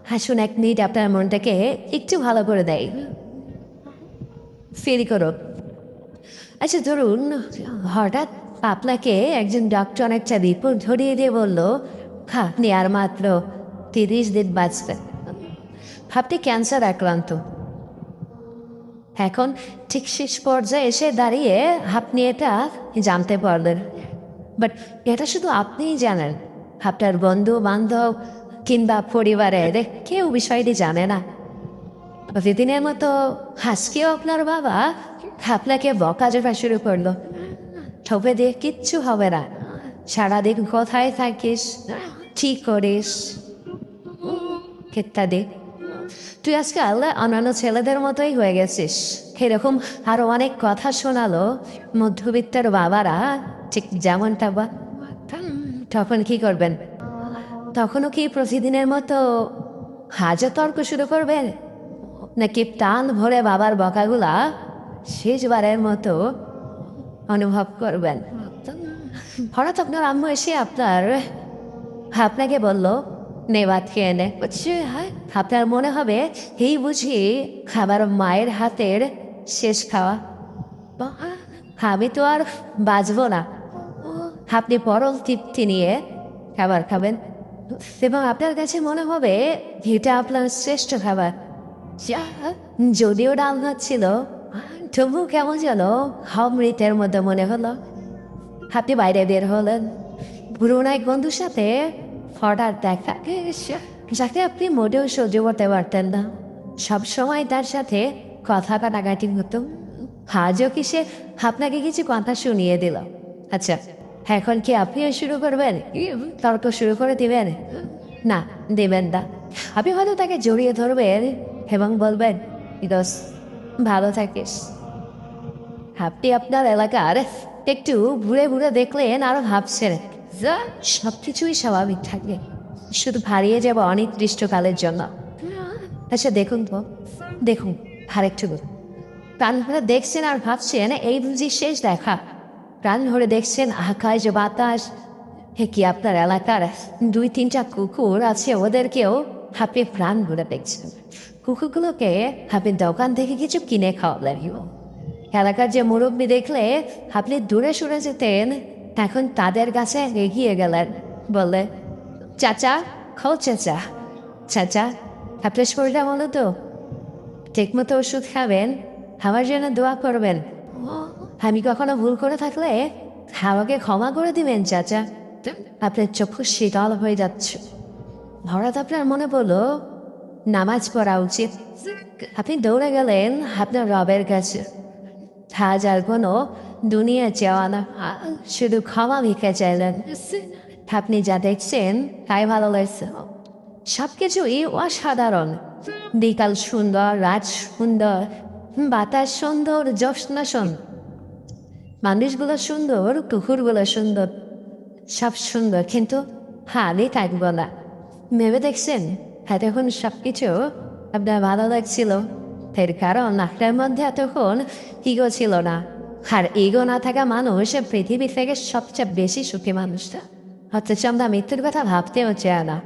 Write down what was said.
হাসুন 1 minute আপনার মনটাকে একটু ভালো করে দেয়। ফিল করুন। আচ্ছা ধরুন হঠাৎ আপনাকে একজন ডক্টর একটা রিপোর্ট ধরিয়ে দিয়ে বলল, আপনি আর মাত্র 30 দিন বাঁচবেন। আপনি ক্যান্সার আক্রান্ত। এখন ঠিক শেষ পর্যায়ে এসে দাঁড়িয়ে আপনি এটা জানতে পারলেন, বাট এটা শুধু আপনিই জানেন, আপনার বন্ধু বান্ধব কিংবা পরিবারের কেউ বিষয়টি জানে না। প্রতিদিনের মতো আজকেও আপনার বাবা আপনাকে বকাঝকা শুরু করলো, ঠোপে দিয়ে কিচ্ছু হবে না, সারাদিন কোথায় থাকিস, ঠিক করিস ইত্যাদি। তুই আজকাল অন্যান্য ছেলেদের মতোই হয়ে গেছিস, এরকম আরো অনেক কথা শোনালো মধ্যবিত্তের বাবারা, ঠিক যেমনটা বা। তখন কি করবেন? তখনও কি প্রতিদিনের মতো হাজার তর্ক শুরু করবেন, নাকি টান ভরে বাবার বকাগুলা শেষবারের মতো অনুভব করবেন? হঠাৎ আপনার আম্মু এসে আপনাকে বলল, নে ভাত খেয়ে নে। আপনার মনে হবে এই বুঝি খাবার মায়ের হাতের শেষ খাওয়া, আমি তো আর বাঁচবো না। আপনি পরল তৃপ্তি নিয়ে খাবার খাবেন এবং আপনার কাছে মনে হবে এটা আপনার শ্রেষ্ঠ খাবার। যদিও ডাল ভাত ছিল, তবু কেমন যেন অমৃতের মধ্যে মনে হলো। আপনি বাইরে বের হলেন, পুরোনো এক বন্ধুর সাথে হঠাৎ দেখা, যাকে আপনি মোটেও সহ্য করতে পারতেন না। সবসময় তার সাথে কথা কাটাকাটি হতো, আজও কি সে আপনাকে কিছু কথা শুনিয়ে দিল? আচ্ছা, এখন কি আপনিও শুরু করবেন, তর্ক শুরু করে দিবেন? না, দেবেন না। আপনি হয়তো তাকে জড়িয়ে ধরবেন এবং বলবেন, দোস্ত ভালো থাকিস। আপনি আপনার এলাকার একটু ঘুরে ঘুরে দেখলেন আর ভাবছেন সব কিছুই স্বাভাবিক থাকবে, শুধু হারিয়ে যাব অনির্দিষ্টকালের জন্য। আচ্ছা দেখুন তো, দেখুন আরেকটু প্রাণ ভরে দেখছেন আর ভাবছেন এই বুঝি শেষ দেখা। প্রাণ ভরে দেখছেন আকাশ বাতাস, কি আপনার এলাকার 2-3টা কুকুর আছে, ওদেরকেও আপনি প্রাণ ভরে দেখছেন। কুকুরগুলোকে আপনি দোকান থেকে কিছু কিনে খাওয়ালেন। এলাকার যে মুরব্বী দেখলে আপনি দূরে সরে যেতেন, এখন তাদের কাছে এগিয়ে গেলেন, বললেন, চাচা খাও, চাচা চাচা আপনার শরীরটা বলো তো, ঠিকমতো ওষুধ খাবেন, আমার জন্য দোয়া করবেন, আমি কখনো ভুল করে থাকলে আমাকে ক্ষমা করে দিবেন চাচা। আপনার চক্ষু শীতল হয়ে যাচ্ছে। হঠাৎ আপনার মনে পড়ল নামাজ পড়া উচিত। আপনি দৌড়ে গেলেন আপনার রবের কাছে, হাজার কোনো দুনিয়া চাওয়া না, শুধু ক্ষমা ভিক্ষা চাইলেন। আপনি যা দেখছেন তাই ভালো লাগছে, সব কিছুই অসাধারণ। বিকাল সুন্দর, রাত সুন্দর, বাতাস সুন্দর, জ্যোৎস্না সুন্দর, মানুষগুলো সুন্দর, কুকুরগুলো সুন্দর, সব সুন্দর, কিন্তু আমি থাকবো না। ভেবে দেখছেন এতক্ষণ সব কিছু আপনার ভালো লাগছিল, এর কারণ আপনার মধ্যে এতক্ষণ ইগো ছিল না। আর ইগো না থাকা মানুষ পৃথিবী থেকে সবচেয়ে বেশি সুখী মানুষটা, অথচ আমরা মৃত্যুর কথা ভাবতেও চায় না।